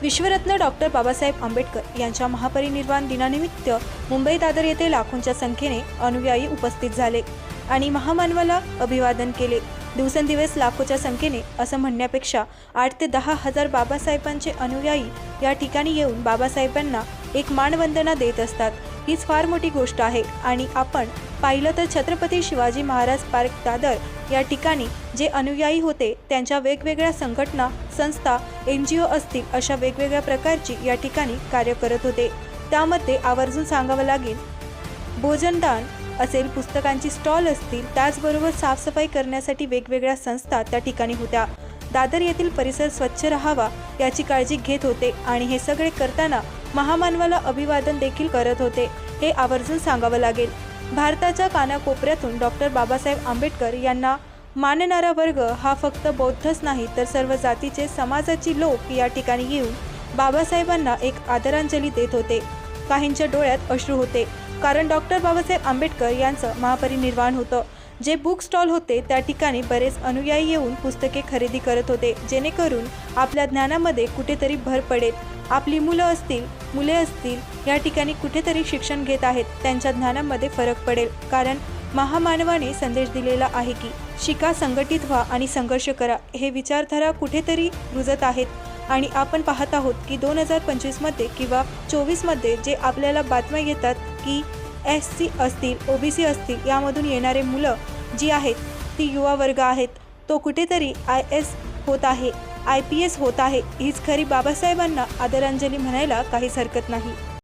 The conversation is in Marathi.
विश्वरत्न डॉक्टर बाबासाहेब आंबेडकर यांच्या महापरिनिर्वाण दिनानिमित्त मुंबई दादर येथे लाखोंच्या संख्येने अनुयायी उपस्थित झाले आणि महामानवाला अभिवादन केले। दिवसेंदिवस लाखोच्या संख्येने असं म्हणण्यापेक्षा 8 ते 10 हजार बाबासाहेबांचे अनुयायी या ठिकाणी येऊन बाबासाहेबांना एक मानवंदना देत असतात। हीच फार मोठी गोष्ट आहे आणि आपण पाहिलं तर छत्रपती शिवाजी महाराज पार्क दादर या ठिकाणी जे अनुयायी होते त्यांच्या वेगवेगळ्या संघटना, संस्था, NGO असतील अशा वेगवेगळ्या प्रकारची या ठिकाणी कार्य करत होते। त्यामध्ये आवर्जून सांगावं लागेल भोजनदान असेल, पुस्तकांची स्टॉल असतील, त्याचबरोबर साफसफाई करण्यासाठी वेगवेगळ्या संस्था त्या ठिकाणी होत्या। दादर येथील परिसर स्वच्छ राहावा याची काळजी घेत होते आणि हे सगळे करताना महामानवाला अभिवादन देखील करत होते, हे आवर्जून सांगावं लागेल। भारताच्या कानाकोपऱ्यातून डॉक्टर बाबासाहेब आंबेडकर यांना मानणारा वर्ग हा फक्त बौद्धच नाही तर सर्व जातीचे समाजाची लोक या ठिकाणी येऊन बाबासाहेबांना एक आदरांजली देत होते। काहींच्या डोळ्यात अश्रू होते, कारण डॉक्टर बाबासाहेब आंबेडकर यांचं महापरिनिर्वाण होतं। जे बुक स्टॉल होते त्या ठिकाणी बरेच अनुयायी येऊन पुस्तके खरेदी करत होते, जेणेकरून आपल्या ज्ञानामध्ये कुठेतरी भर पडेल। आपली मुले असतील या ठिकाणी कुठेतरी शिक्षण घेत आहेत, त्यांच्या ज्ञानामध्ये फरक पडेल, कारण महामानवाने संदेश दिलेला आहे की शिका, संघटित व्हा आणि संघर्ष करा। हे विचारधारा कुठेतरी रुजत आहेत आणि आपण पाहत आहोत की 2025 मध्ये किंवा 24 मध्ये जे आपल्याला बातम्या येतात की SC असतील, OBC असतील, यामधून येणारे मुलं जी आहेत ती युवा वर्ग आहेत, तो कुठेतरी IS होत आहे, IPS होत आहे। हीच खरी बाबासाहेबांना आदरांजली म्हणायला काहीच हरकत नाही।